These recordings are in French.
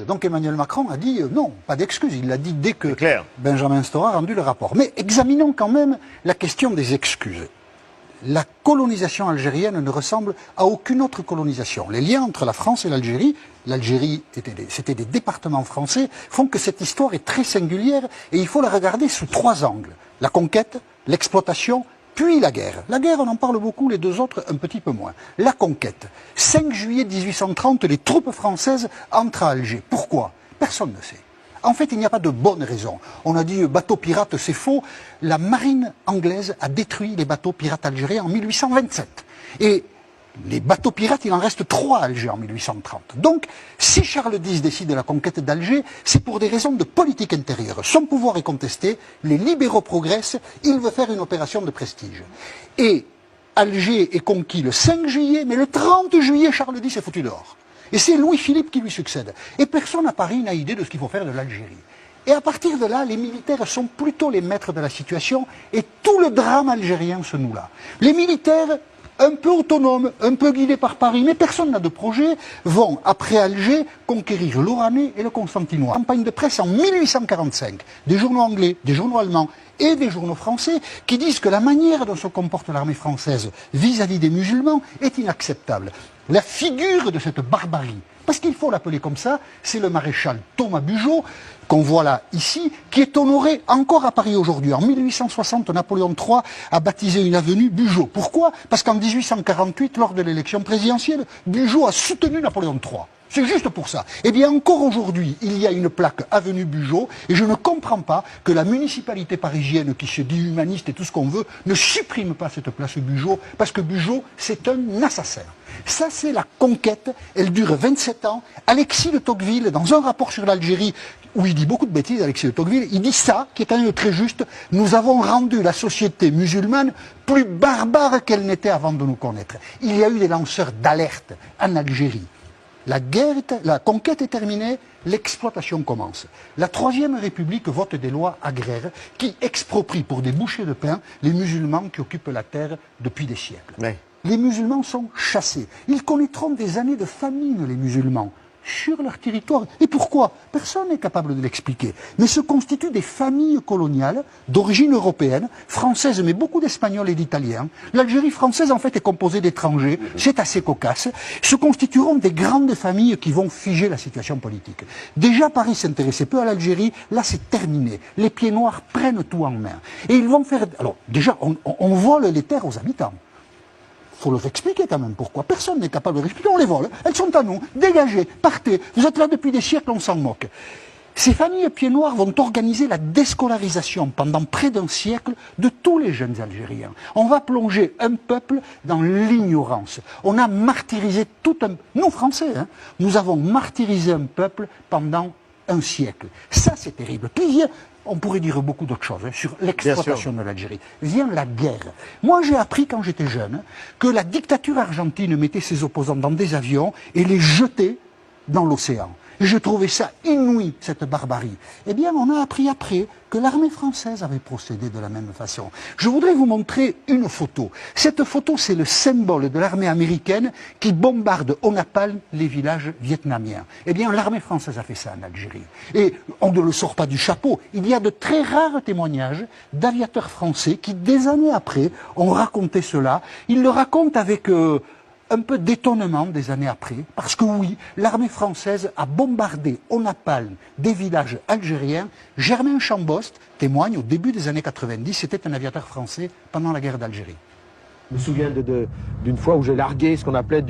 Donc Emmanuel Macron a dit non, pas d'excuses. Il l'a dit dès que Benjamin Stora a rendu le rapport. Mais examinons quand même la question des excuses. La colonisation algérienne ne ressemble à aucune autre colonisation. Les liens entre la France et l'Algérie, c'était des départements français, font que cette histoire est très singulière et il faut la regarder sous trois angles. La conquête, l'exploitation, puis la guerre. La guerre, on en parle beaucoup, les deux autres un petit peu moins. La conquête. 5 juillet 1830, les troupes françaises entrent à Alger. Pourquoi? Personne ne sait. En fait, il n'y a pas de bonne raison. On a dit bateau pirate, c'est faux. La marine anglaise a détruit les bateaux pirates algériens en 1827. Et les bateaux pirates, il en reste 3 à Alger en 1830. Donc, si Charles X décide de la conquête d'Alger, c'est pour des raisons de politique intérieure. Son pouvoir est contesté, les libéraux progressent, il veut faire une opération de prestige. Et Alger est conquis le 5 juillet, mais le 30 juillet, Charles X est foutu dehors. Et c'est Louis-Philippe qui lui succède. Et personne à Paris n'a idée de ce qu'il faut faire de l'Algérie. Et à partir de là, les militaires sont plutôt les maîtres de la situation et tout le drame algérien se noue là. Les militaires, un peu autonomes, un peu guidés par Paris, mais personne n'a de projet, vont, après Alger, conquérir l'Oranais et le Constantinois. Campagne de presse en 1845, des journaux anglais, des journaux allemands et des journaux français qui disent que la manière dont se comporte l'armée française vis-à-vis des musulmans est inacceptable. La figure de cette barbarie, parce qu'il faut l'appeler comme ça, c'est le maréchal Thomas Bugeaud, qu'on voit là, ici, qui est honoré encore à Paris aujourd'hui. En 1860, Napoléon III a baptisé une avenue Bugeaud. Pourquoi? Parce qu'en 1848, lors de l'élection présidentielle, Bugeaud a soutenu Napoléon III. C'est juste pour ça. Eh bien, encore aujourd'hui, il y a une plaque avenue Bugeaud, et je ne comprends pas que la municipalité parisienne, qui se dit humaniste et tout ce qu'on veut, ne supprime pas cette place Bugeaud, parce que Bugeaud, c'est un assassin. Ça, c'est la conquête. Elle dure 27 ans. Alexis de Tocqueville, dans un rapport sur l'Algérie, où il dit beaucoup de bêtises, Alexis de Tocqueville, il dit ça, qui est quand même très juste. Nous avons rendu la société musulmane plus barbare qu'elle n'était avant de nous connaître. Il y a eu des lanceurs d'alerte en Algérie. La conquête est terminée, l'exploitation commence. La Troisième République vote des lois agraires qui exproprient pour des bouchées de pain les musulmans qui occupent la terre depuis des siècles. Oui. Les musulmans sont chassés. Ils connaîtront des années de famine, les musulmans, sur leur territoire. Et pourquoi? Personne n'est capable de l'expliquer. Mais se constituent des familles coloniales d'origine européenne, française, mais beaucoup d'Espagnols et d'Italiens. L'Algérie française, en fait, est composée d'étrangers. C'est assez cocasse. Se constitueront des grandes familles qui vont figer la situation politique. Déjà, Paris s'intéressait peu à l'Algérie. Là, c'est terminé. Les pieds noirs prennent tout en main. Et ils vont faire... Alors, déjà, on vole les terres aux habitants. Il faut leur expliquer quand même pourquoi. Personne n'est capable de l'expliquer, on les vole. Elles sont à nous, dégagez, partez. Vous êtes là depuis des siècles, on s'en moque. Ces familles pieds noirs vont organiser la déscolarisation pendant près d'un siècle de tous les jeunes Algériens. On va plonger un peuple dans l'ignorance. On a martyrisé tout un... Nous, Français, hein, nous avons martyrisé un peuple pendant un siècle. Ça, c'est terrible. Puis on pourrait dire beaucoup d'autres choses sur l'exploitation de l'Algérie. Vient la guerre. Moi, j'ai appris quand j'étais jeune que la dictature argentine mettait ses opposants dans des avions et les jetait dans l'océan. Et je trouvais ça inouï, cette barbarie. Eh bien, on a appris après que l'armée française avait procédé de la même façon. Je voudrais vous montrer une photo. Cette photo, c'est le symbole de l'armée américaine qui bombarde au napalm les villages vietnamiens. Eh bien, l'armée française a fait ça en Algérie. Et on ne le sort pas du chapeau. Il y a de très rares témoignages d'aviateurs français qui, des années après, ont raconté cela. Ils le racontent avec... un peu d'étonnement des années après, parce que oui, l'armée française a bombardé au napalm des villages algériens. Germain Chambost témoigne au début des années 90, c'était un aviateur français pendant la guerre d'Algérie. Je me souviens d'une fois où j'ai largué ce qu'on appelait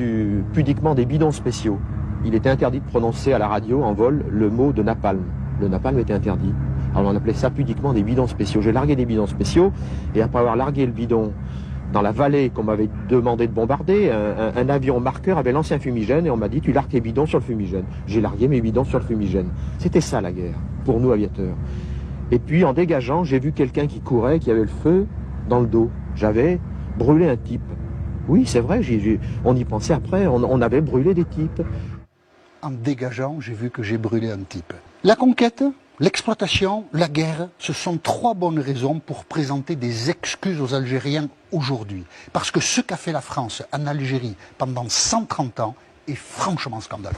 pudiquement des bidons spéciaux. Il était interdit de prononcer à la radio en vol le mot de napalm. Le napalm était interdit. Alors on appelait ça pudiquement des bidons spéciaux. J'ai largué des bidons spéciaux et après avoir largué le bidon dans la vallée qu'on m'avait demandé de bombarder, un avion marqueur avait lancé un fumigène et on m'a dit tu largues tes bidons sur le fumigène. J'ai largué mes bidons sur le fumigène. C'était ça la guerre, pour nous aviateurs. Et puis en dégageant, j'ai vu quelqu'un qui courait, qui avait le feu dans le dos. J'avais brûlé un type. Oui, c'est vrai, on y pensait après, on avait brûlé des types. En dégageant, j'ai vu que j'ai brûlé un type. La conquête, l'exploitation, la guerre, ce sont 3 bonnes raisons pour présenter des excuses aux Algériens aujourd'hui. Parce que ce qu'a fait la France en Algérie pendant 130 ans est franchement scandaleux.